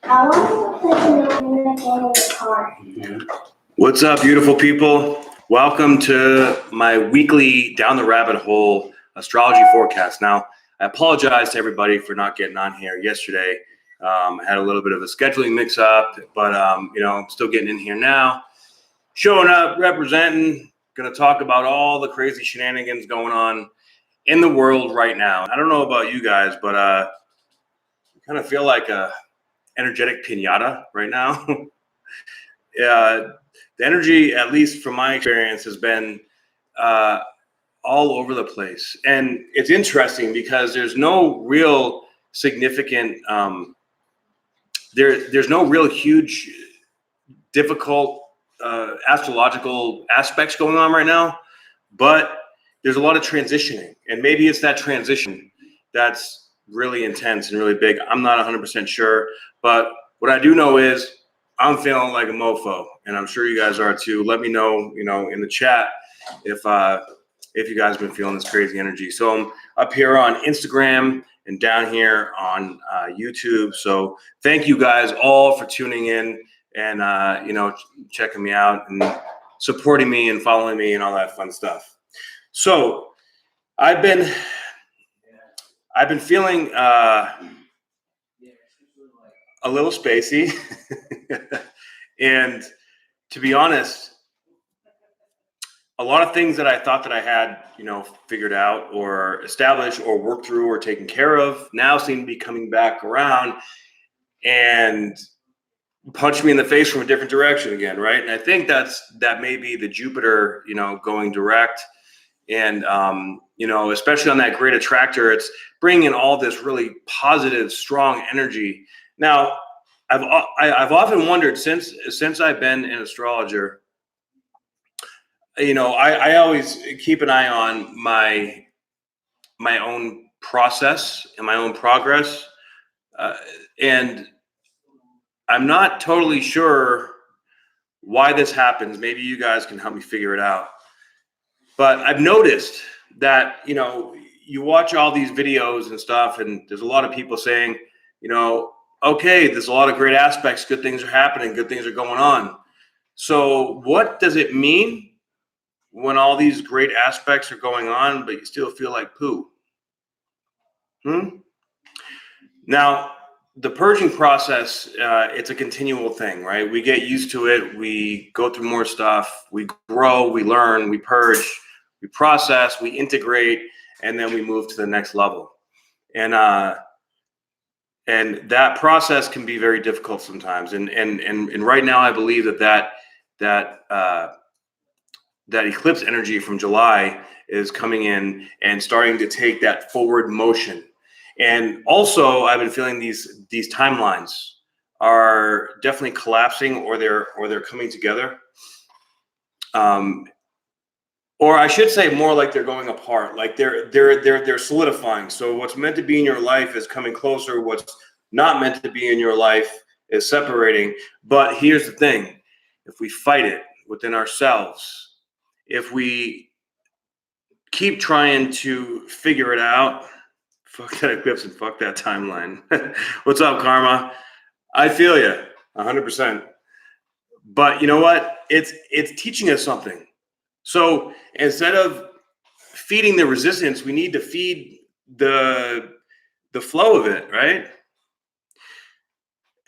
I want to put a car. What's up, beautiful people? Welcome to my weekly Down the Rabbit Hole astrology forecast. Now, I apologize to everybody for not getting on here yesterday. I had a little bit of a scheduling mix-up, but I'm still getting in here now. Showing up, representing, going to talk about all the crazy shenanigans going on in the world right now. I don't know about you guys, but I kind of feel like a energetic piñata right now. The energy, at least from my experience, has been all over the place. And it's interesting because there's no real significant, there's no real huge, difficult astrological aspects going on right now, but there's a lot of transitioning. And maybe it's that transition that's really intense and really big. I'm not 100% sure. But what I do know is I'm feeling like a mofo, and I'm sure you guys are too. Let me know, in the chat if you guys have been feeling this crazy energy. So I'm up here on Instagram and down here on YouTube. So thank you guys all for tuning in and checking me out and supporting me and following me and all that fun stuff. So I've been feeling a little spacey. And to be honest, a lot of things that I thought that I had, figured out or established or worked through or taken care of now seem to be coming back around and punch me in the face from a different direction again, right? And I think that may be the Jupiter, going direct. And, especially on that great attractor, it's bringing all this really positive, strong energy. Now, I've often wondered since I've been an astrologer, I always keep an eye on my own process and my own progress. And I'm not totally sure why this happens. Maybe you guys can help me figure it out. But I've noticed that, you watch all these videos and stuff, and there's a lot of people saying, okay, there's a lot of great aspects, good things are happening, good things are going on. So what does it mean when all these great aspects are going on, but you still feel like poo? Now, the purging process, it's a continual thing, right? We get used to it. We go through more stuff. We grow, we learn, we purge, we process, we integrate, and then we move to the next level. And that process can be very difficult sometimes. And right now, I believe that eclipse energy from July is coming in and starting to take that forward motion. And also, I've been feeling these timelines are definitely collapsing, or they're coming together. Or I should say more like they're going apart, like they're solidifying. So what's meant to be in your life is coming closer. What's not meant to be in your life is separating. But here's the thing: if we fight it within ourselves, if we keep trying to figure it out, fuck that eclipse and fuck that timeline. What's up, Karma? I feel you 100%. But you know what? It's teaching us something. So instead of feeding the resistance, we need to feed the flow of it, right?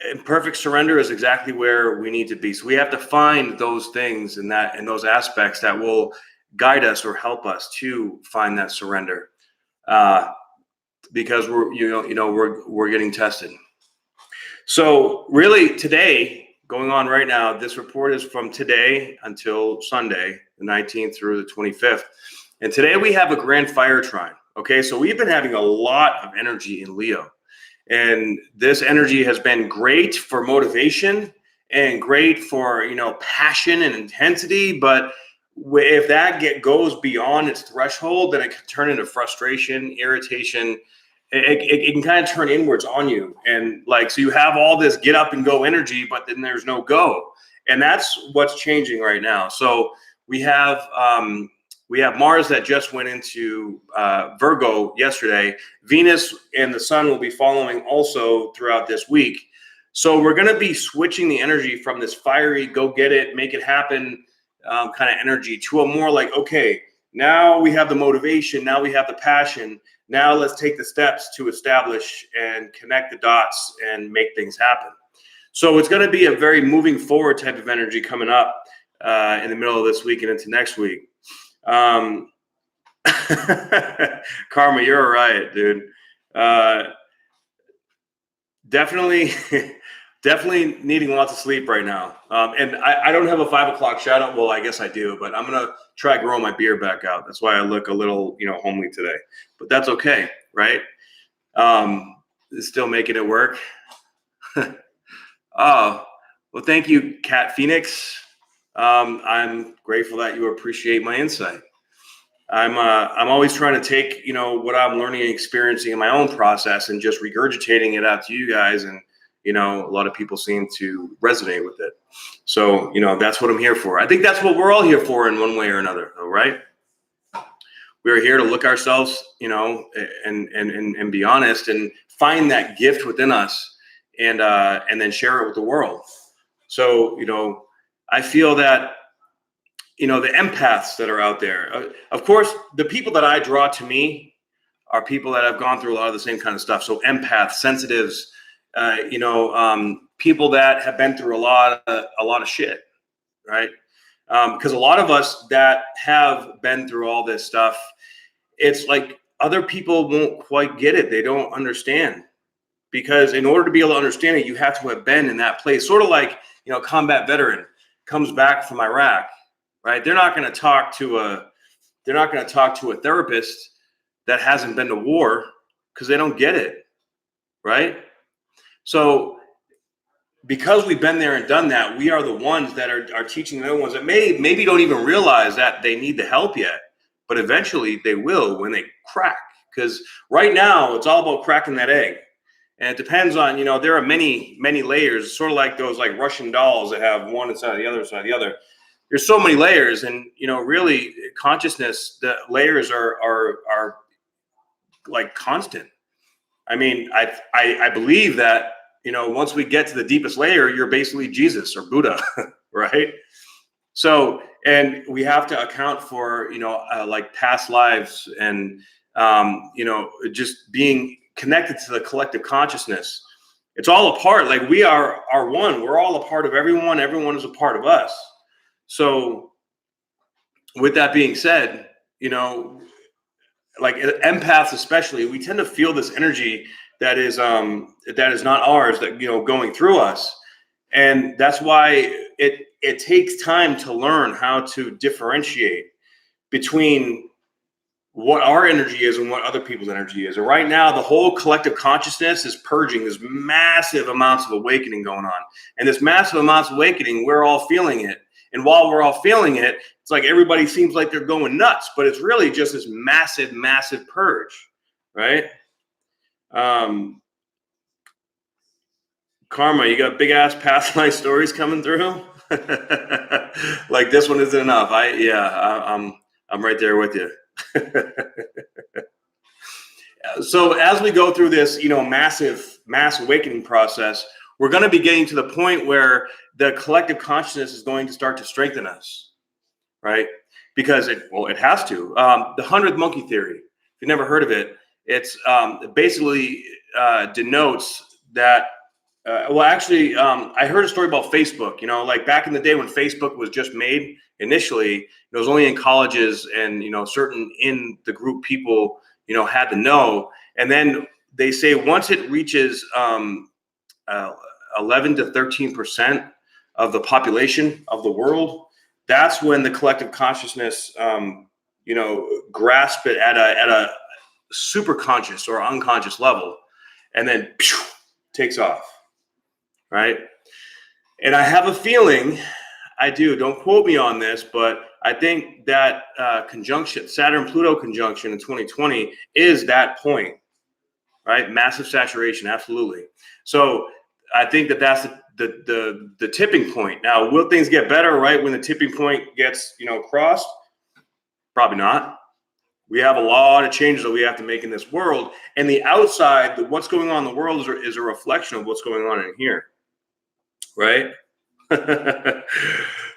And perfect surrender is exactly where we need to be. So we have to find those things and those aspects that will guide us or help us to find that surrender, because we're getting tested. So really today, going on right now, this report is from today until Sunday, the 19th through the 25th. And today we have a grand fire trine. Okay, so we've been having a lot of energy in Leo. And this energy has been great for motivation and great for, passion and intensity. But if that goes beyond its threshold, then it can turn into frustration, irritation. It can kind of turn inwards on you. And so you have all this get up and go energy, but then there's no go. And that's what's changing right now. So we have Mars that just went into Virgo yesterday. Venus and the Sun will be following also throughout this week. So we're going to be switching the energy from this fiery, go get it, make it happen kind of energy to a more like, okay, now we have the motivation, now we have the passion, now let's take the steps to establish and connect the dots and make things happen. So it's going to be a very moving forward type of energy coming up in the middle of this week and into next week. Karma, you're all right, dude. Definitely needing lots of sleep right now. And I don't have a 5 o'clock shadow. Well, I guess I do, but I'm going to try growing my beard back out. That's why I look a little, homely today, but that's okay. Right. Still making it work. Oh, well, thank you, Cat Phoenix. I'm grateful that you appreciate my insight. I'm always trying to take, what I'm learning and experiencing in my own process and just regurgitating it out to you guys. And, a lot of people seem to resonate with it. So, that's what I'm here for. I think that's what we're all here for in one way or another, though, right? We're here to look ourselves, and be honest and find that gift within us and then share it with the world. So, I feel that, the empaths that are out there, of course, the people that I draw to me are people that have gone through a lot of the same kind of stuff. So empaths, sensitives, people that have been through a lot of shit, right? Because a lot of us that have been through all this stuff, it's like other people won't quite get it. They don't understand, because in order to be able to understand it, you have to have been in that place. Sort of like, a combat veteran comes back from Iraq, right? They're not going to talk to a therapist that hasn't been to war, because they don't get it, right? So because we've been there and done that, we are the ones that are teaching the other ones that maybe don't even realize that they need the help yet, but eventually they will when they crack. Because right now it's all about cracking that egg. And it depends on, there are many, many layers, sort of like those like Russian dolls that have one inside of the other side of the other. There's so many layers, and, really consciousness, the layers are like constant. I mean, I believe that, once we get to the deepest layer, you're basically Jesus or Buddha, right? So, and we have to account for, like past lives and, just being connected to the collective consciousness. It's all a part. Like we are one. We're all a part of everyone. Everyone is a part of us. So with that being said, like empaths especially, we tend to feel this energy that is not ours, that going through us. And that's why it takes time to learn how to differentiate between what our energy is and what other people's energy is. And right now, the whole collective consciousness is purging. There's massive amounts of awakening going on. And this massive amounts of awakening, we're all feeling it. And while we're all feeling it, it's like everybody seems like they're going nuts, but it's really just this massive, massive purge, right? Karma, you got big ass past life stories coming through. Like this one isn't enough. I'm right there with you. So as we go through this, mass awakening process, we're going to be getting to the point where the collective consciousness is going to start to strengthen us, right? Because it has to. The 100th monkey theory, if you've never heard of it, it's basically denotes that. I heard a story about Facebook. Like back in the day when Facebook was just made initially, it was only in colleges and certain in the group people had to know. And then they say once it reaches 11 to 13% of the population of the world, that's when the collective consciousness grasp it at a super conscious or unconscious level, and then takes off. Right. And I have a feeling, don't quote me on this, but I think that conjunction, Saturn-Pluto conjunction in 2020 is that point, right? Massive saturation. Absolutely. So I think that's the tipping point. Now, will things get better, right? When the tipping point gets, crossed? Probably not. We have a lot of changes that we have to make in this world. And the outside, what's going on in the world is a reflection of what's going on in here. right?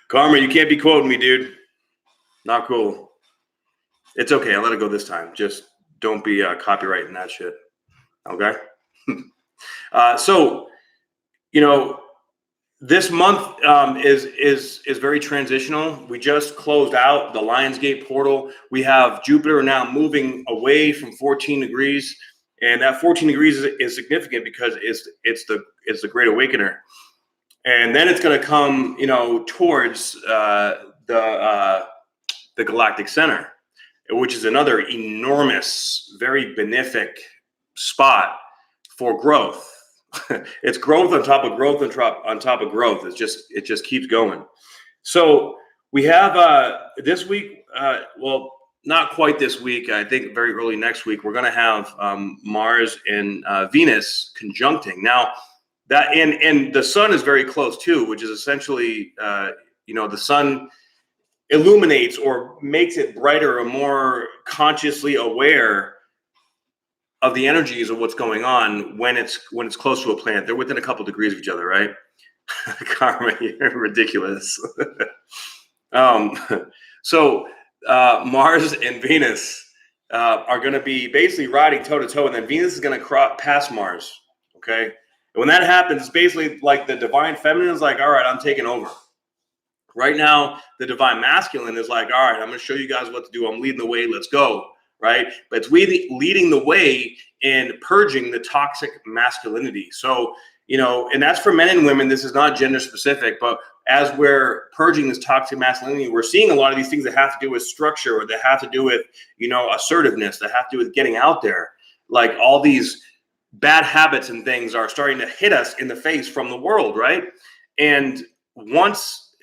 Karma, you can't be quoting me, dude. Not cool. It's okay. I'll let it go this time. Just don't be copyrighting that shit. Okay. So, this month is very transitional. We just closed out the Lionsgate portal. We have Jupiter now moving away from 14 degrees, and that 14 degrees is significant because it's the Great Awakener, and then it's going to come towards the galactic center, which is another enormous, very benefic spot for growth. It's growth on top of growth on top of growth. It just keeps going. So we have this week, well, not quite this week. I think very early next week we're going to have Mars and Venus conjuncting. Now that and the sun is very close too, which is essentially the sun illuminates or makes it brighter or more consciously aware of the energies of what's going on when it's close to a planet. They're within a couple degrees of each other, right? Karma, you're ridiculous. So Mars and Venus are going to be basically riding toe to toe, and then Venus is going to pass Mars. Okay, and when that happens, it's basically like the divine feminine is like, all right, I'm taking over. Right now, the divine masculine is like, all right, I'm going to show you guys what to do. I'm leading the way. Let's go. Right? But it's leading the way in purging the toxic masculinity. So, and that's for men and women. This is not gender specific, but as we're purging this toxic masculinity, we're seeing a lot of these things that have to do with structure, or that have to do with, assertiveness, that have to do with getting out there. Like all these bad habits and things are starting to hit us in the face from the world, right? And once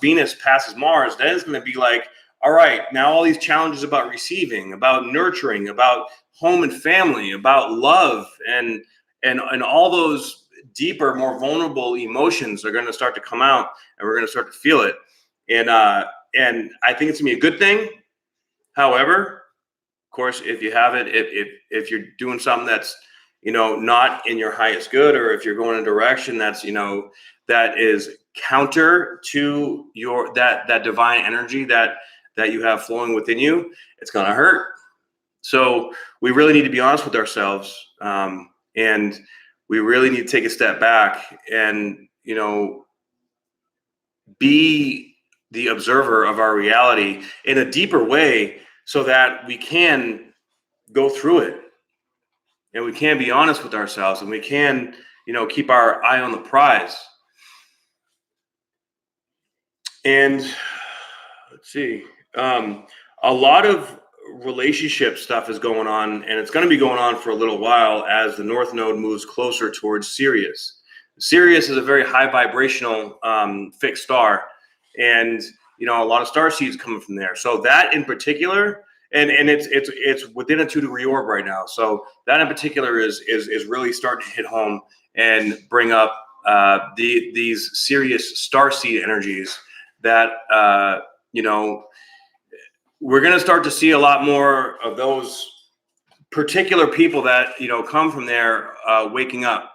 Venus passes Mars, then it's going to be like, all right, now all these challenges about receiving, about nurturing, about home and family, about love, and all those deeper, more vulnerable emotions are going to start to come out, and we're going to start to feel it. And I think it's going to be a good thing. However, of course, if you have it, if you're doing something that's not in your highest good, or if you're going in a direction that's that is counter to your that divine energy that you have flowing within you, it's going to hurt. So we really need to be honest with ourselves, and we really need to take a step back and be the observer of our reality in a deeper way, so that we can go through it, and we can be honest with ourselves, and we can keep our eye on the prize. And let's see, a lot of relationship stuff is going on, and it's going to be going on for a little while as the North Node moves closer towards Sirius. Sirius is a very high vibrational fixed star, and a lot of star seeds coming from there. So that in particular, and it's within a 2-degree orb right now. So that in particular is really starting to hit home and bring up these Sirius star seed energies that we're going to start to see a lot more of those particular people that come from there waking up.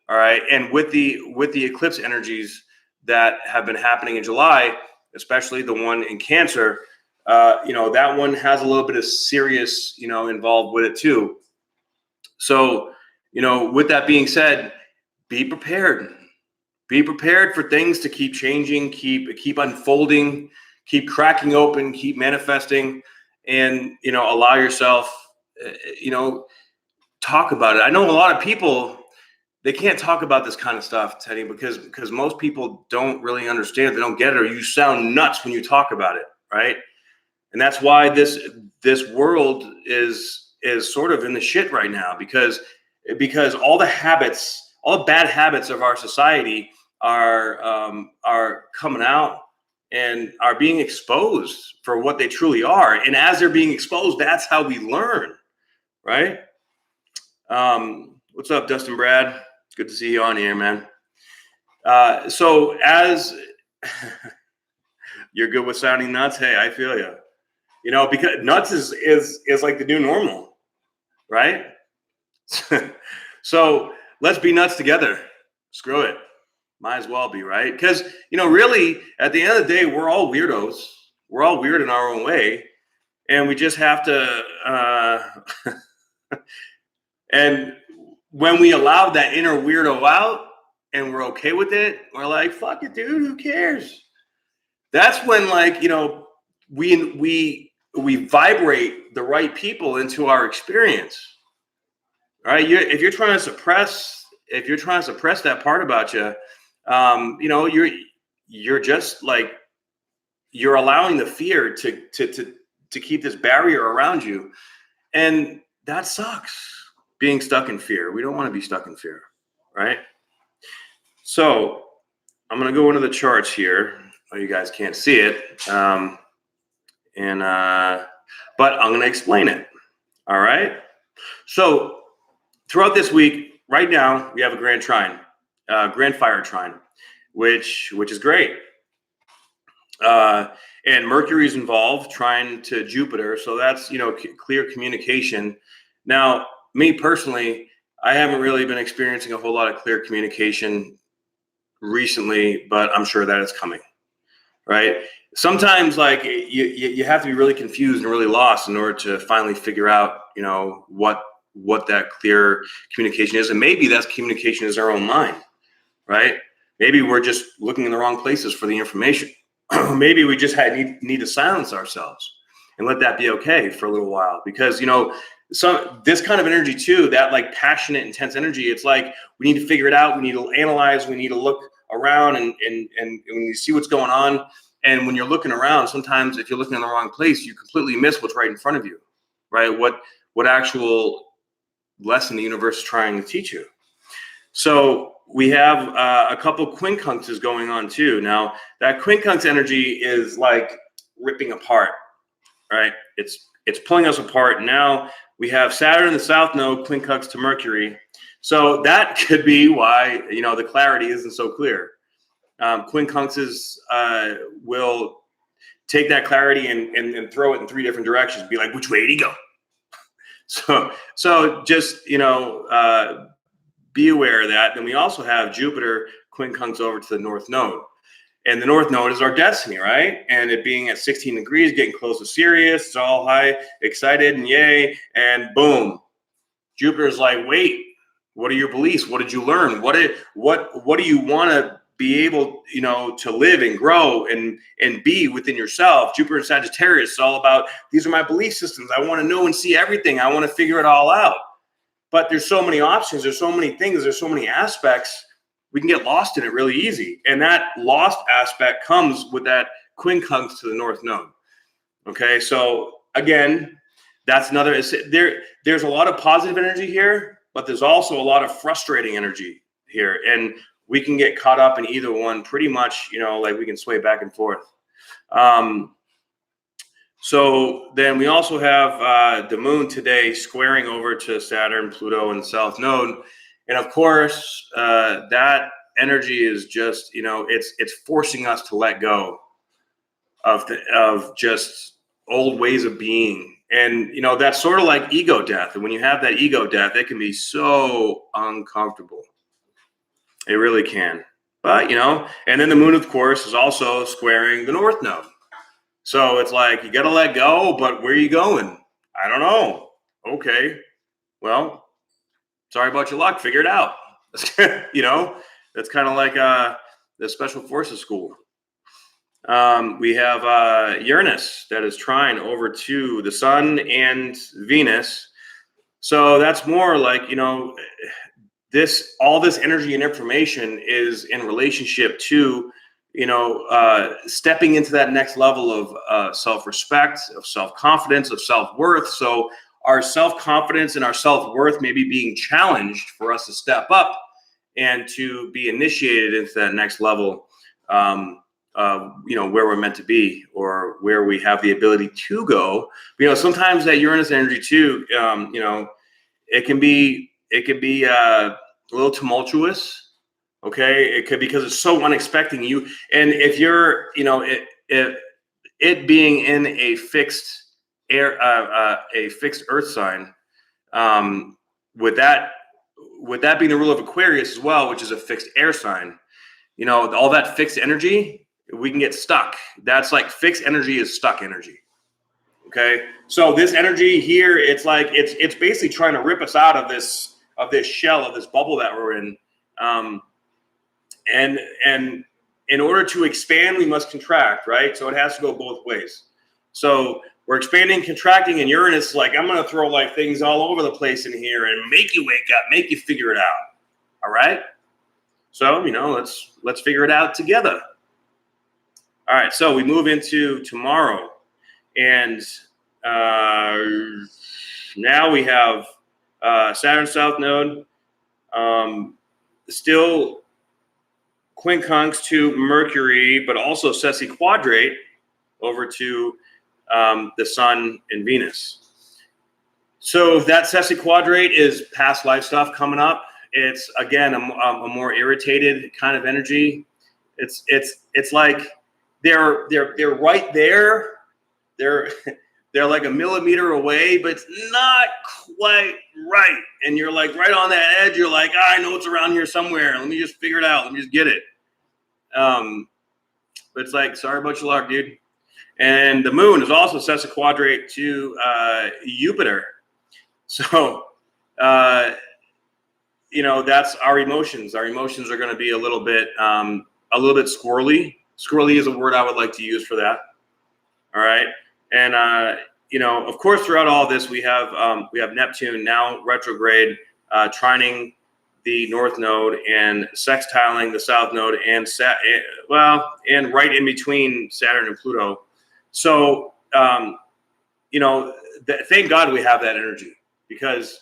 All right, and with the eclipse energies that have been happening in July, especially the one in Cancer, that one has a little bit of Sirius involved with it too. So with that being said, be prepared. Be prepared for things to keep changing, keep unfolding, keep cracking open, keep manifesting, and allow yourself, talk about it. I know a lot of people, they can't talk about this kind of stuff, Teddy, because most people don't really understand. They don't get it, or you sound nuts when you talk about it, right? And that's why this world is sort of in the shit right now, because all the habits, all the bad habits of our society are coming out and are being exposed for what they truly are. And as they're being exposed, that's how we learn, right? What's up, Dustin Brad? Good to see you on here, man. So as you're good with sounding nuts, hey, I feel you. Because nuts is like the new normal, right? So let's be nuts together. Screw it. Might as well be, right? Because, really, at the end of the day, we're all weirdos. We're all weird in our own way. And we just have to, and when we allow that inner weirdo out and we're okay with it, we're like, fuck it, dude, who cares? That's when, like, we vibrate the right people into our experience, right? If you're trying to suppress that part about you, you're just like, you're allowing the fear to keep this barrier around you, and that sucks. Being stuck in fear. We don't want to be stuck in fear, right? So I'm going to go into the charts here. Oh, you guys can't see it, but I'm going to explain it. All right. So throughout this week, right now, we have a grand trine, grand fire trine, which is great. And Mercury's involved, trying to Jupiter. So that's, clear communication. Now, me personally, I haven't really been experiencing a whole lot of clear communication recently, but I'm sure that it's coming, right? Sometimes, like, you have to be really confused and really lost in order to finally figure out, what that clear communication is. And maybe that communication is our own mind, right? Maybe we're just looking in the wrong places for the information. Maybe we just need to silence ourselves and let that be okay for a little while, because this kind of energy too, that like passionate, intense energy, it's like we need to figure it out, we need to analyze, we need to look around and when you see what's going on. And when you're looking around, sometimes if you're looking in the wrong place, you completely miss what's right in front of you, right? What actual lesson the universe is trying to teach you. So we have a couple quincunxes going on too. Now, that quincunx energy is like ripping apart, right? It's pulling us apart. Now we have Saturn in the south node, quincunx to Mercury. So that could be why, the clarity isn't so clear. Quincunxes will take that clarity and throw it in three different directions. Be like, which way did he go? So just, be aware of that. Then we also have Jupiter quincunx over to the north node. And the north node is our destiny, right? And it being at 16 degrees, getting close to Sirius, it's all high, excited, and yay. And boom, Jupiter's like, wait, what are your beliefs? What did you learn? What do you want to be able, to live and grow and be within yourself? Jupiter and Sagittarius is all about, these are my belief systems. I want to know and see everything. I want to figure it all out. But there's so many options. There's so many things. There's so many aspects. We can get lost in it really easy. And that lost aspect comes with that quincunx to the north node. Okay. So again, that's another, there's a lot of positive energy here, but there's also a lot of frustrating energy here. And we can get caught up in either one pretty much, like we can sway back and forth. So then we also have the moon today squaring over to Saturn, Pluto, and the south node. And of course, that energy is just, it's forcing us to let go of just old ways of being. And, that's sort of like ego death. And when you have that ego death, it can be so uncomfortable. It really can. But, and then the moon, of course, is also squaring the north node. So it's like, you got to let go, but where are you going? I don't know. Okay. Well, sorry about your luck. Figure it out. That's kind of like the Special Forces school. We have Uranus that is trine over to the sun and Venus. So that's more like, all this energy and information is in relationship to, stepping into that next level of self-respect, of self-confidence, of self-worth. So our self-confidence and our self-worth may be being challenged for us to step up and to be initiated into that next level, where we're meant to be or where we have the ability to go. Sometimes that Uranus energy too, it can be a little tumultuous. Okay, it could, because it's so unexpected. And if you're, it being in a fixed earth sign, with that being the rule of Aquarius as well, which is a fixed air sign, You know, all that fixed energy, we can get stuck. That's like fixed energy is stuck energy. Okay, so this energy here, it's like it's basically trying to rip us out of this shell, of this bubble that we're in. And in order to expand, we must contract, right? So it has to go both ways. So we're expanding, contracting, and Uranus is like, I'm going to throw like things all over the place in here and make you wake up, make you figure it out. All right. So, you know, let's figure it out together. All right. So we move into tomorrow, and now we have Saturn South Node, still quincunx to Mercury, but also sesquiquadrate over to the Sun and Venus. So that sesquiquadrate is past life stuff coming up. It's again a more irritated kind of energy. It's like they're right there. They're like a millimeter away, but it's not quite right. And you're like right on that edge. You're like, I know it's around here somewhere. Let me just figure it out. Let me just get it. But it's like, sorry about your luck, dude. And the moon is also sesquiquadrate to Jupiter. So, you know, that's our emotions. Our emotions are going to be a little bit squirrely. Squirrely is a word I would like to use for that. All right. And, you know, of course, throughout all this, we have Neptune now retrograde, trining the North Node and sextiling the South Node, and and right in between Saturn and Pluto. So, you know, thank God we have that energy, because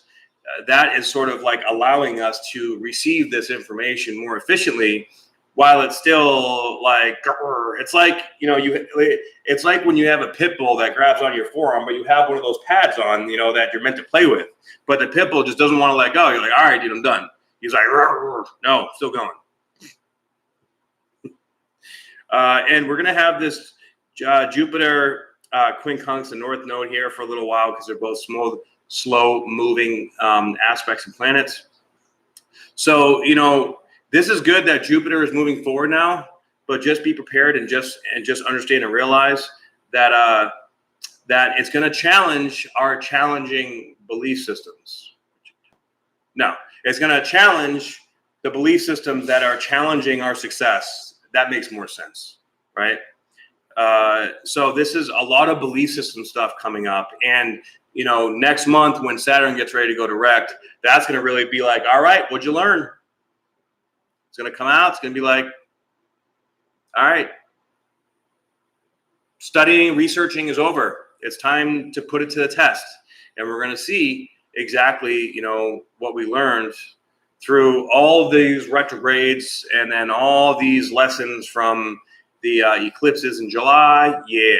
that is sort of like allowing us to receive this information more efficiently, while it's still like, it's like, you know, it's like when you have a pit bull that grabs on your forearm, but you have one of those pads on, you know, that you're meant to play with, but the pit bull just doesn't want to let go. You're like, all right, dude, I'm done. He's like, no, still going. And we're going to have this Jupiter quincunx and North Node here for a little while, because they're both slow moving aspects of planets. So, you know, this is good that Jupiter is moving forward now, but just be prepared and just understand and realize that that it's going to challenge our challenging belief systems. No, it's going to challenge the belief systems that are challenging our success. That makes more sense, right? So this is a lot of belief system stuff coming up. And, you know, next month when Saturn gets ready to go direct, that's going to really be like, all right, what'd you learn? It's going to come out. It's going to be like, all right, studying, researching is over. It's time to put it to the test. And we're going to see exactly, you know, what we learned through all these retrogrades, and then all these lessons from the eclipses in July. Yeah,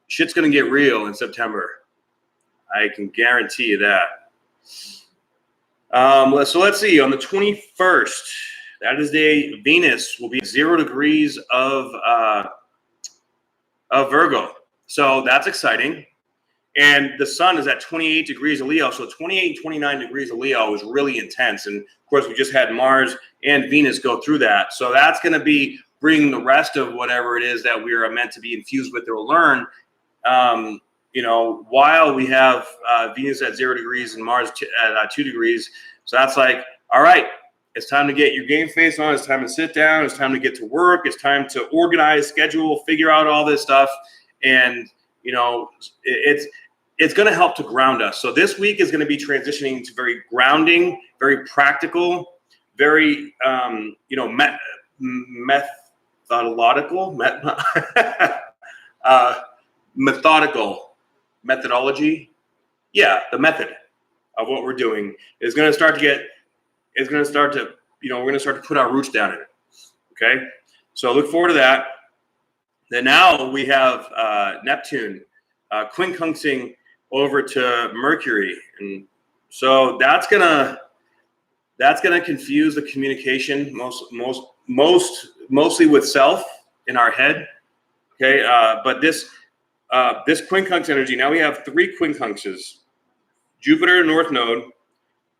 shit's going to get real in September. I can guarantee you that. So let's see, on the 21st, that is the Venus will be 0 degrees of Virgo. So that's exciting. And the sun is at 28 degrees of Leo. So 28 and 29 degrees of Leo is really intense. And of course, we just had Mars and Venus go through that. So that's going to be bringing the rest of whatever it is that we are meant to be infused with or learn. You know, while we have Venus at 0 degrees and Mars at 2 degrees. So that's like, all right, it's time to get your game face on. It's time to sit down. It's time to get to work. It's time to organize, schedule, figure out all this stuff. And, you know, it's going to help to ground us. So this week is going to be transitioning to very grounding, very practical, very, you know, methodology. Yeah, the method of what we're doing is going to start to get, you know, we're going to start to put our roots down in it. Okay. So look forward to that. Then now we have Neptune quincunxing over to Mercury, and so that's gonna confuse the communication mostly with self in our head. Okay, but this quincunx energy. Now we have 3 quincunxes: Jupiter, North Node,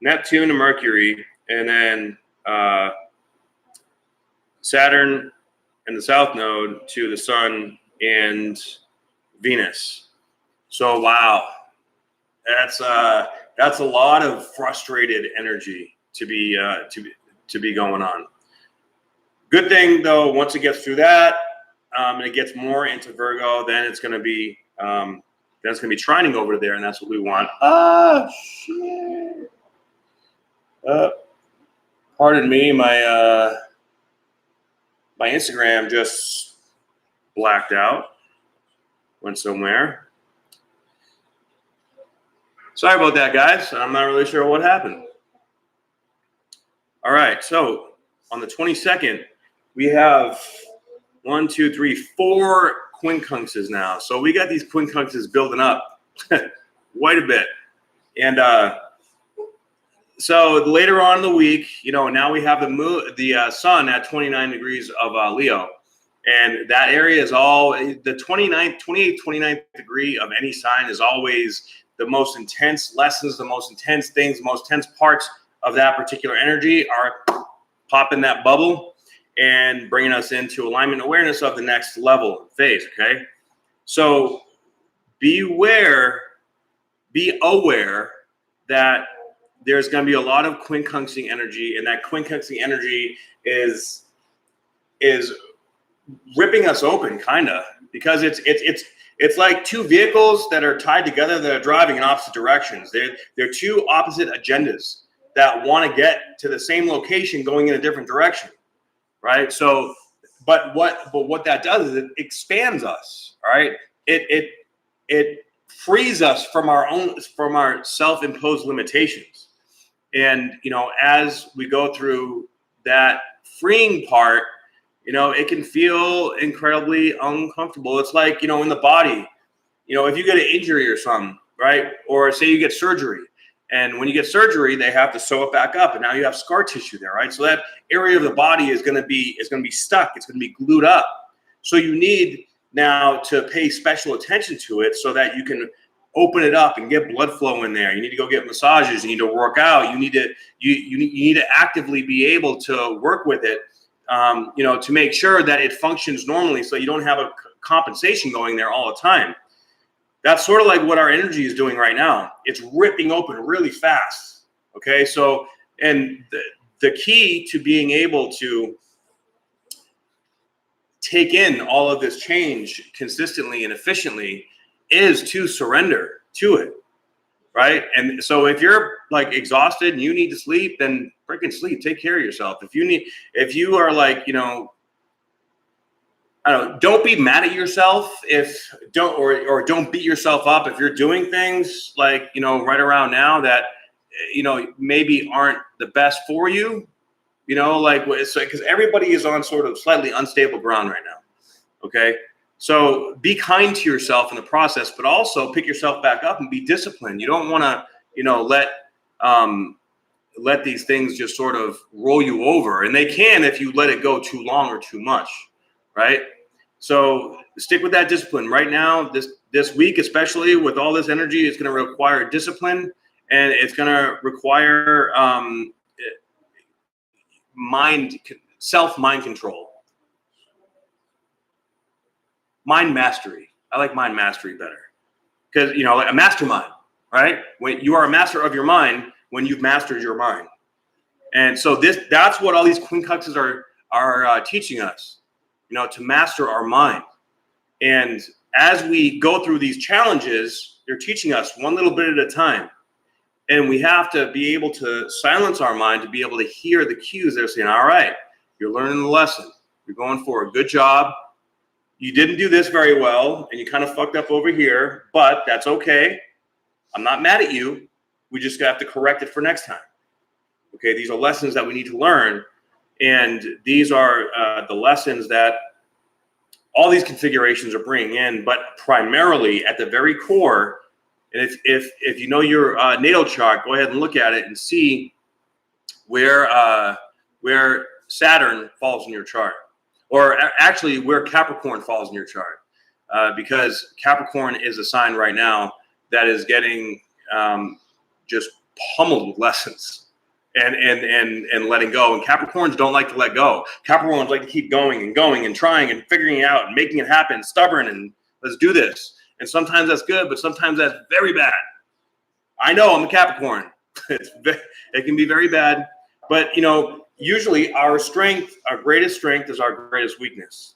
Neptune, and Mercury, and then Saturn and the South Node to the Sun and Venus. So wow, that's a lot of frustrated energy to be going on. Good thing though, once it gets through that, and it gets more into Virgo, then it's going to be trining over there, and that's what we want. Ah, shit. Pardon me, my Instagram just blacked out, went somewhere. Sorry about that, guys. I'm not really sure what happened. All right, so on the 22nd, we have 1, 2, 3, 4 quincunxes now. So we got these quincunxes building up quite a bit. And so later on in the week, now we have the sun at 29 degrees of Leo. And that area is all the 28th degree of any sign is always the most intense lessons, the most intense things, the most intense parts of that particular energy are popping that bubble and bringing us into alignment awareness of the next level phase. Okay. So be aware that there's going to be a lot of quincunxing energy, and that quincunxing energy is ripping us open, kind of, because it's like two vehicles that are tied together that are driving in opposite directions. They're two opposite agendas that want to get to the same location going in a different direction, right? So, but what that does is it expands us, all right? It frees us from our self-imposed limitations. And, as we go through that freeing part, it can feel incredibly uncomfortable. It's like, in the body, if you get an injury or something, right? Or say you get surgery, and when you get surgery, they have to sew it back up, and now you have scar tissue there, right? So that area of the body is going to be stuck. It's going to be glued up. So you need now to pay special attention to it so that you can open it up and get blood flow in there. You need to go get massages. You need to work out. You need to actively be able to work with it, to make sure that it functions normally, so you don't have a compensation going there all the time. That's sort of like what our energy is doing right now. It's ripping open really fast. Okay, so and the key to being able to take in all of this change consistently and efficiently is to surrender to it, right? And so if you're like exhausted and you need to sleep, then freaking sleep. Take care of yourself. If you are like, don't be mad at yourself or don't beat yourself up if you're doing things like, right around now that, maybe aren't the best for you, because everybody is on sort of slightly unstable ground right now. Okay. So be kind to yourself in the process, but also pick yourself back up and be disciplined. You don't want to, let these things just sort of roll you over, and they can if you let it go too long or too much, right? So stick with that discipline. Right now, this week, especially with all this energy, it's going to require discipline, and it's going to require mind control, mind mastery. I like mind mastery better because like a mastermind, right? When you are a master of your mind, when you've mastered your mind, and so that's what all these quincunxes are teaching us. To master our mind. And as we go through these challenges, they're teaching us one little bit at a time. And we have to be able to silence our mind to be able to hear the cues that are saying, all right, you're learning the lesson. You're going for a good job. You didn't do this very well, and you kind of fucked up over here, but that's okay. I'm not mad at you. We just have to correct it for next time. Okay, these are lessons that we need to learn. And these are the lessons that all these configurations are bringing in, but primarily at the very core. And if you know your natal chart, go ahead and look at it and see where Saturn falls in your chart, or actually where Capricorn falls in your chart, because Capricorn is a sign right now that is getting just pummeled with lessons. and letting go. And Capricorns don't like to let go. Capricorns like to keep going and trying and figuring it out and making it happen, stubborn, and let's do this. And sometimes that's good, but sometimes that's very bad. I know, I'm a Capricorn. It can be very bad, but usually our greatest strength is our greatest weakness.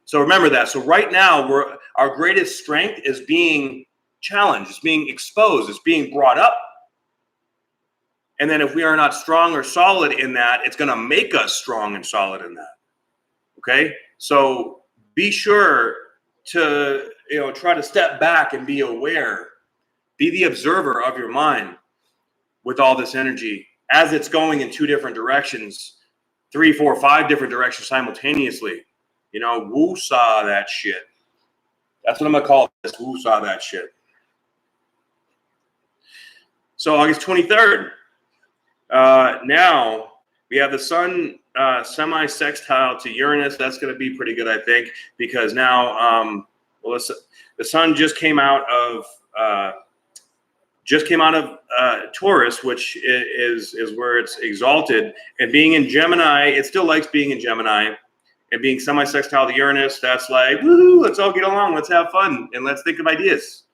So remember that. So right now, our greatest strength is being challenged, it's being exposed, it's being brought up. And then if we are not strong or solid in that, it's going to make us strong and solid in that. Okay? So be sure to try to step back and be aware. Be the observer of your mind with all this energy as it's going in 2 different directions, 3, 4, 5 different directions simultaneously. Woo-saw that shit. That's what I'm going to call this, woo-saw that shit. So August 23rd, now we have the sun semi-sextile to Uranus. That's going to be pretty good, I think, because now the sun just came out of Taurus, which is where it's exalted, and being in Gemini, it still likes being in Gemini, and being semi-sextile to Uranus, that's like, woo, let's all get along, let's have fun, and let's think of ideas.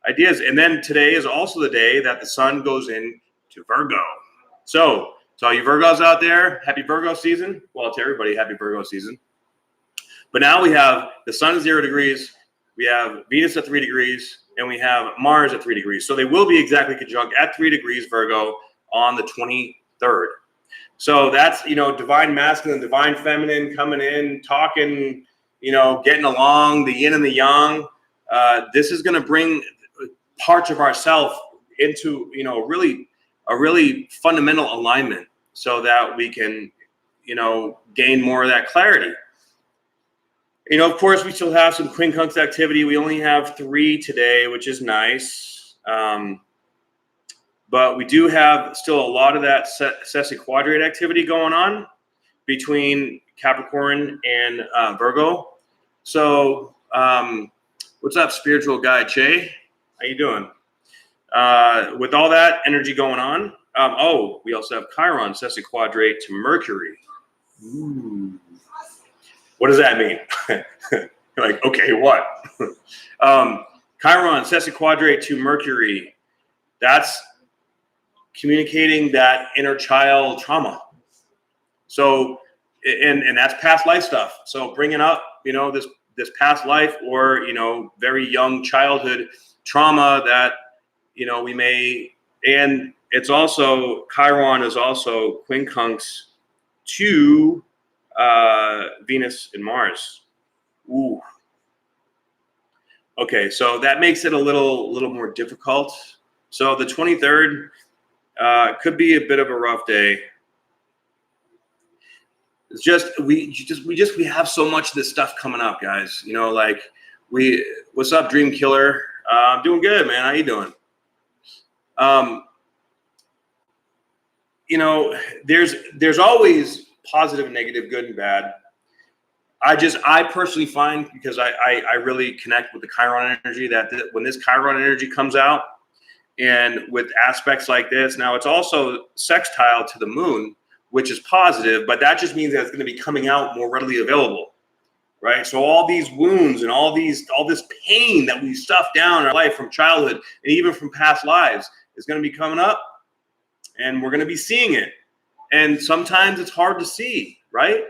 And then today is also the day that the sun goes into Virgo. So to all you Virgos out there, happy Virgo season. Well, to everybody, happy Virgo season. But now we have the sun at 0 degrees, we have Venus at 3 degrees, and we have Mars at 3 degrees. So they will be exactly conjunct at 3 degrees Virgo on the 23rd. So that's, divine masculine, divine feminine coming in, talking, getting along, the yin and the yang. This is going to bring parts of ourself into, a really fundamental alignment so that we can, gain more of that clarity. Of course, we still have some quincunx activity. We only have 3 today, which is nice. But we do have still a lot of that sesquiquadrate activity going on between Capricorn and Virgo. So what's up, spiritual guy, Che? How you doing? With all that energy going on, we also have Chiron sesquiquadrate to Mercury. Ooh. What does that mean? You're like, okay, what? Chiron sesquiquadrate to Mercury. That's communicating that inner child trauma. So, and that's past life stuff. So bringing up, this past life or, very young childhood trauma that, we may, and it's also, Chiron is also quincunx to Venus and Mars. Ooh. Okay, so that makes it a little more difficult. So the 23rd could be a bit of a rough day. It's just we have so much of this stuff coming up, guys. What's up, Dream Killer? I'm doing good, man. How you doing? There's always positive and negative, good and bad. I personally find, because I really connect with the Chiron energy, that when this Chiron energy comes out, and with aspects like this, now it's also sextile to the moon, which is positive, but that just means that it's going to be coming out more readily available, right? So all these wounds and all this pain that we stuffed down in our life from childhood and even from past lives is going to be coming up, and we're going to be seeing it. And sometimes it's hard to see, right?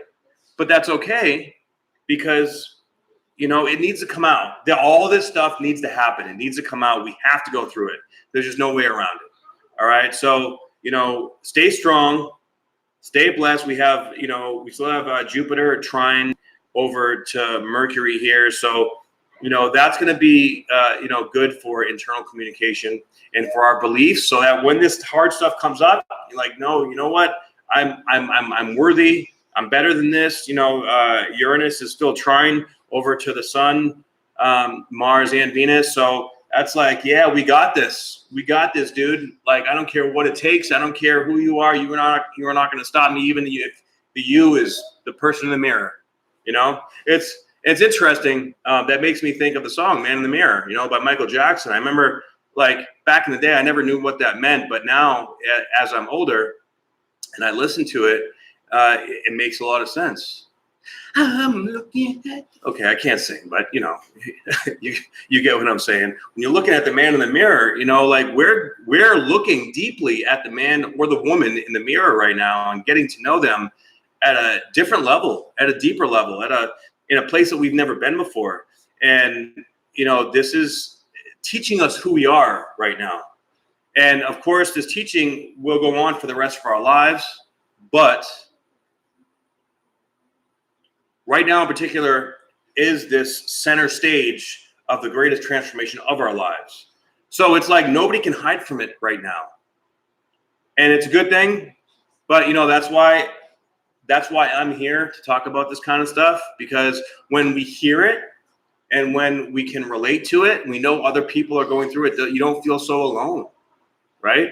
But that's okay, because it needs to come out. All this stuff needs to happen. It needs to come out. We have to go through it. There's just no way around it. All right. So, stay strong, stay blessed. We still have Jupiter trine over to Mercury here. So, that's going to be, good for internal communication and for our beliefs, so that when this hard stuff comes up, you're like, no, you know what? I'm worthy. I'm better than this. Uranus is still trine over to the sun, Mars and Venus. So that's like, yeah, we got this. We got this, dude. Like, I don't care what it takes. I don't care who you are. You are not going to stop me. Even if the you is the person in the mirror. It's interesting. That makes me think of the song "Man in the Mirror," by Michael Jackson. I remember, like, back in the day, I never knew what that meant, but now, as I'm older, and I listen to it, it makes a lot of sense. I'm looking at. Okay, I can't sing, but you know, you get what I'm saying. When you're looking at the man in the mirror, you know, like we're looking deeply at the man or the woman in the mirror right now and getting to know them at a different level, at a deeper level, in a place that we've never been before. And you know, this is teaching us who we are right now. And of course, this teaching will go on for the rest of our lives, but right now in particular is this center stage of the greatest transformation of our lives. So it's like nobody can hide from it right now. And it's a good thing, but you know, that's why I'm here to talk about this kind of stuff, because when we hear it and when we can relate to it, and we know other people are going through it, you don't feel so alone, right?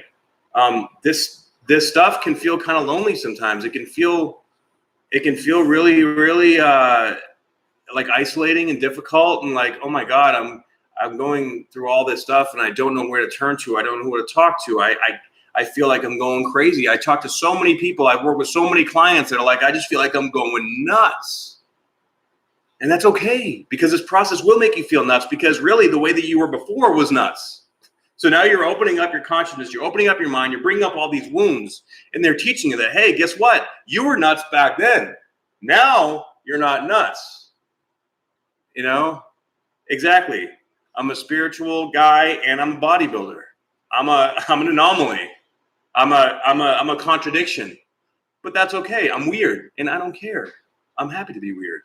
This stuff can feel kind of lonely sometimes. It can feel really, really like isolating and difficult, and like, oh my God, I'm going through all this stuff and I don't know where to turn to. I don't know who to talk to. I feel like I'm going crazy. I talk to so many people. I've worked with so many clients that are like, I just feel like I'm going nuts. And that's okay, because this process will make you feel nuts, because really the way that you were before was nuts. So now you're opening up your consciousness, you're opening up your mind, you're bringing up all these wounds, and they're teaching you that, hey, guess what? You were nuts back then. Now you're not nuts. You know? Exactly. I'm a spiritual guy and I'm a bodybuilder. I'm an anomaly. I'm a contradiction. But that's okay. I'm weird and I don't care. I'm happy to be weird.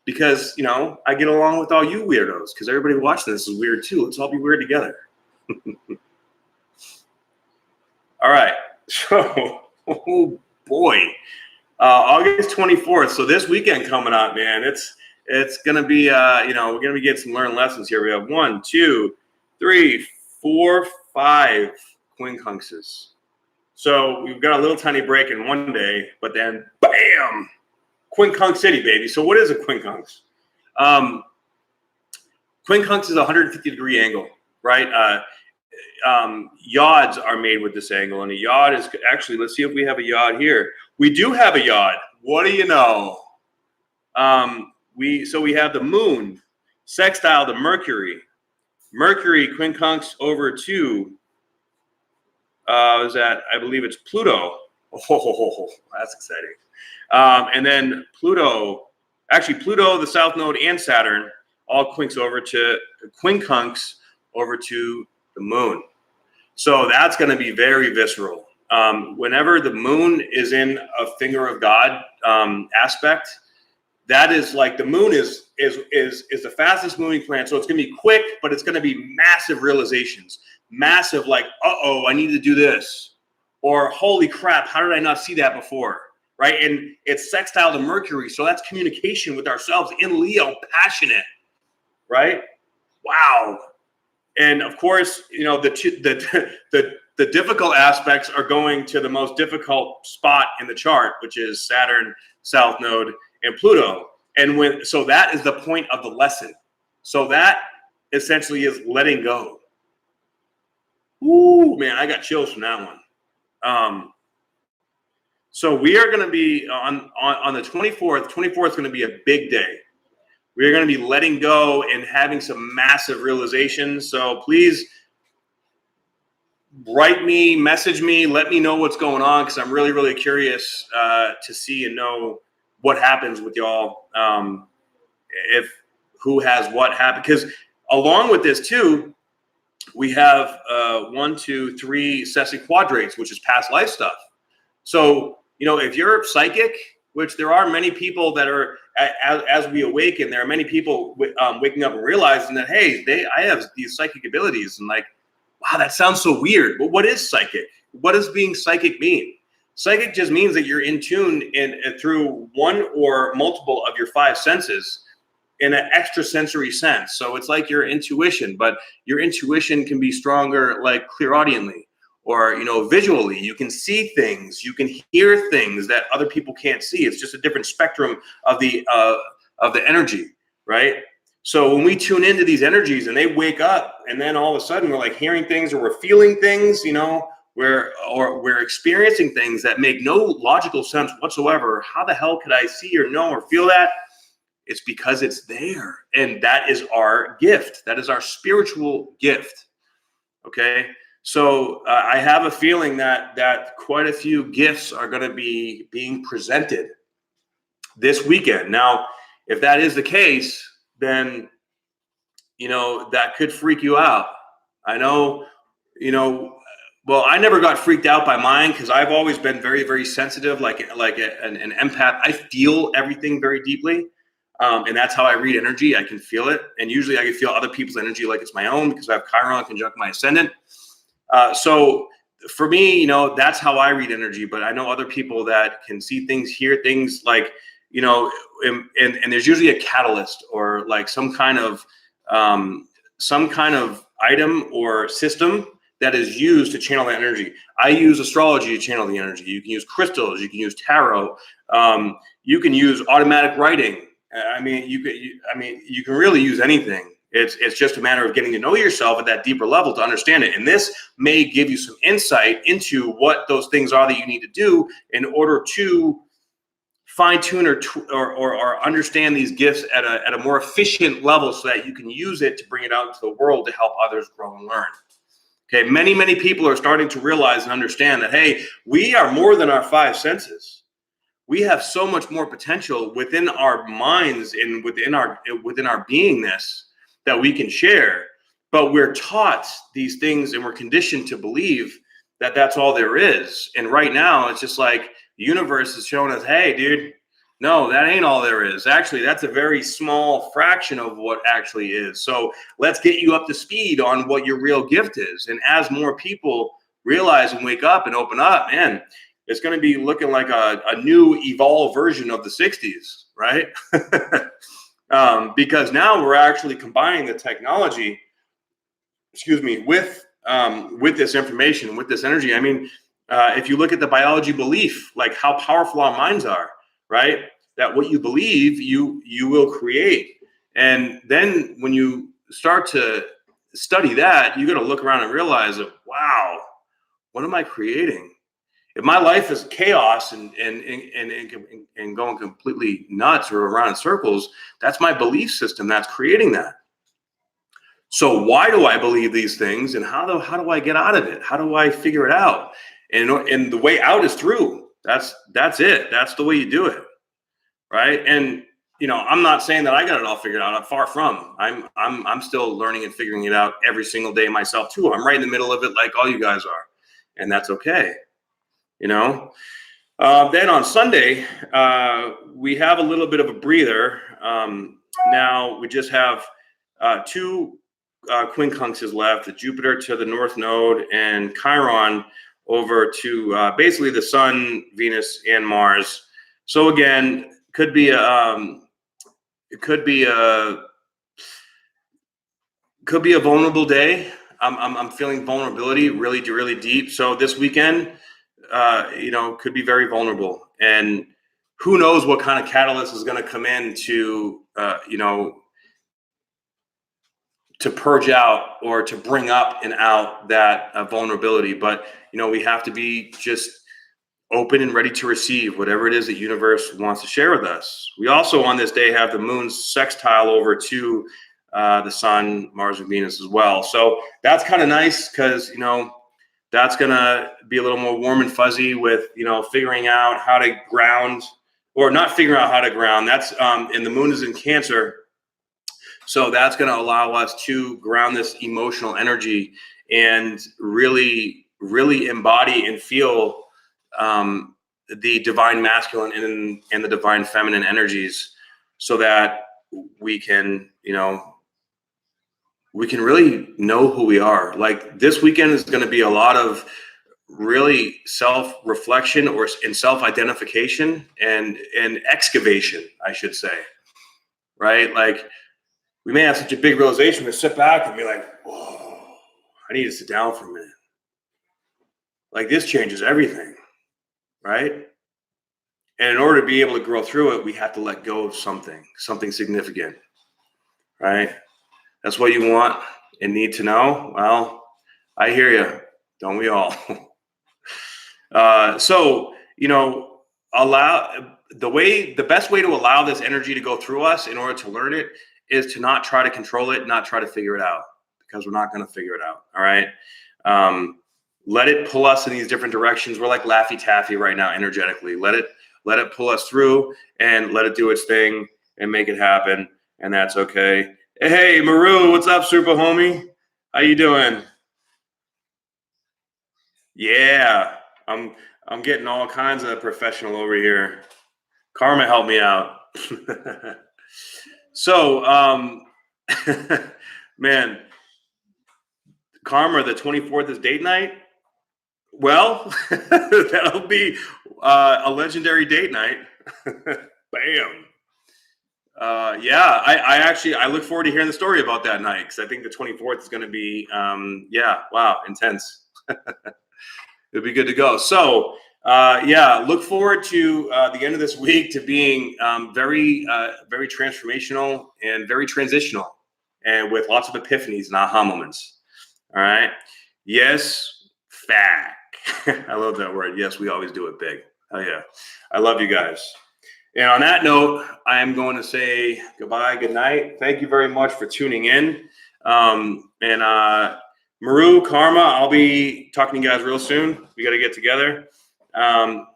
Because, you know, I get along with all you weirdos, because everybody watching this is weird too. Let's all be weird together. All right. So, oh boy. August 24th. So this weekend coming up, man, it's going to be, you know, we're going to be getting some learned lessons here. We have 1, 2, 3, 4, 5 quincunxes. So we've got a little tiny break in one day, but then bam, quincunx city, baby. So what is a quincunx? Quincunx is a 150-degree angle, right? Yods are made with this angle, and a yod is actually, let's see if we have a yod here. We do have a yod. What do you know? We have the moon sextile to Mercury. Mercury quincunx over to I believe it's Pluto. Oh, that's exciting. And then Pluto, the South Node, and Saturn all quincunx over to the moon. So that's going to be very visceral. Whenever the moon is in a finger of God aspect, that is like, the moon is the fastest moving planet. So it's going to be quick, but it's going to be massive realizations. Massive, like, uh-oh, I need to do this. Or, holy crap, how did I not see that before? Right? And it's sextile to Mercury. So that's communication with ourselves in Leo, passionate. Right? Wow. And of course, you know, the difficult aspects are going to the most difficult spot in the chart, which is Saturn, South Node, and Pluto. And so that is the point of the lesson. So that essentially is letting go. Ooh, man, I got chills from that one. So we are going to be on the 24th. 24th is going to be a big day. We're going to be letting go and having some massive realizations. So please write me, message me, let me know what's going on, because I'm really, really curious to see and know what happens with y'all. If who has what happened. Because along with this too, we have 1, 2, 3 sesquiquadrates, which is past life stuff. So, you know, if you're psychic, which there are many people that are, as we awaken, there are many people waking up and realizing that, hey, I have these psychic abilities, and like, wow, that sounds so weird. But what is psychic? What does being psychic mean? Psychic just means that you're in tune through one or multiple of your 5 senses in an extrasensory sense. So it's like your intuition, but your intuition can be stronger, like clairaudiently, or, you know, visually. You can see things, you can hear things that other people can't see. It's just a different spectrum of the energy, right? So when we tune into these energies and they wake up, and then all of a sudden we're like hearing things or we're feeling things, you know, we're experiencing things that make no logical sense whatsoever. How the hell could I see or know or feel that? It's because it's there. And that is our gift. That is our spiritual gift. Okay. So I have a feeling that quite a few gifts are going to be being presented this weekend. Now, if that is the case, then, that could freak you out. I know, well, I never got freaked out by mine because I've always been very, very sensitive, like an empath. I feel everything very deeply. And that's how I read energy. I can feel it. And usually I can feel other people's energy like it's my own because I have Chiron conjunct my ascendant. So for me, that's how I read energy. But I know other people that can see things, hear things like, and there's usually a catalyst or like some kind of item or system that is used to channel that energy. I use astrology to channel the energy. You can use crystals. You can use tarot. You can use automatic writing. You can really use anything. It's just a matter of getting to know yourself at that deeper level to understand it. And this may give you some insight into what those things are that you need to do in order to fine tune or understand these gifts at a more efficient level so that you can use it to bring it out into the world to help others grow and learn. Okay, many people are starting to realize and understand that, hey, we are more than our five senses. We have so much more potential within our minds and within our beingness that we can share. But we're taught these things and we're conditioned to believe that that's all there is. And right now, it's just like the universe is showing us, hey, dude, no, that ain't all there is. Actually, that's a very small fraction of what actually is. So let's get you up to speed on what your real gift is. And as more people realize and wake up and open up, man, it's going to be looking like a new evolved version of the 60s, right? Because now we're actually combining the technology, with this information, with this energy. I mean, if you look at the biology belief, like how powerful our minds are, right? That what you believe, you will create. And then when you start to study that, you got to look around and realize that, wow, what am I creating? If my life is chaos and going completely nuts or around in circles, that's my belief system that's creating that. So why do I believe these things, and how do I get out of it? How do I figure it out? And the way out is through. That's it. That's the way you do it, right? And I'm not saying that I got it all figured out. I'm far from. I'm still learning and figuring it out every single day myself too. I'm right in the middle of it, like all you guys are, and that's okay. Then on Sunday, we have a little bit of a breather. Now we just have two quincunxes left, the Jupiter to the North Node and Chiron over to basically the Sun, Venus, and Mars. So again, could be a vulnerable day. I'm feeling vulnerability really, really deep. So this weekend, could be very vulnerable, and who knows what kind of catalyst is going to come in to purge out or to bring up and out that vulnerability. But we have to be just open and ready to receive whatever it is the universe wants to share with us. We also on this day have the moon's sextile over to the Sun, Mars, and Venus as well. So that's kind of nice because that's going to be a little more warm and fuzzy with, figuring out how to ground, or not figuring out how to ground. That's, and the moon is in Cancer. So that's going to allow us to ground this emotional energy and really, really embody and feel the divine masculine and the divine feminine energies so that we can, we can really know who we are. Like this weekend is going to be a lot of really self-reflection and self-identification and excavation, I should say, right? Like we may have such a big realization to sit back and be like, whoa, I need to sit down for a minute. Like this changes everything, right? And in order to be able to grow through it, we have to let go of something significant, right? That's what you want and need to know. Well, I hear you. Don't we all? So, the best way to allow this energy to go through us in order to learn it is to not try to control it, not try to figure it out, because we're not going to figure it out. All right. Let it pull us in these different directions. We're like Laffy Taffy right now, energetically. Let it pull us through and let it do its thing and make it happen. And that's okay. Hey, Maru, what's up, super homie? How you doing? Yeah, I'm getting all kinds of professional over here. Karma helped me out. So, man, Karma, the 24th is date night. Well, that'll be a legendary date night. Bam. Yeah, I look forward to hearing the story about that night, because I think the 24th is going to be, wow, intense. It'll be good to go. So, look forward to the end of this week to being very transformational and very transitional, and with lots of epiphanies and aha moments. All right. Yes, fact. I love that word. Yes, we always do it big. Oh yeah. I love you guys. And on that note, I am going to say goodbye, good night. Thank you very much for tuning in. Maru, Karma, I'll be talking to you guys real soon. We got to get together. And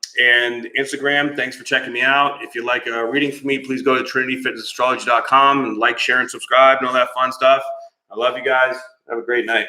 Instagram, thanks for checking me out. If you'd like a reading from me, please go to trinityfitnessastrology.com and like, share, and subscribe and all that fun stuff. I love you guys. Have a great night.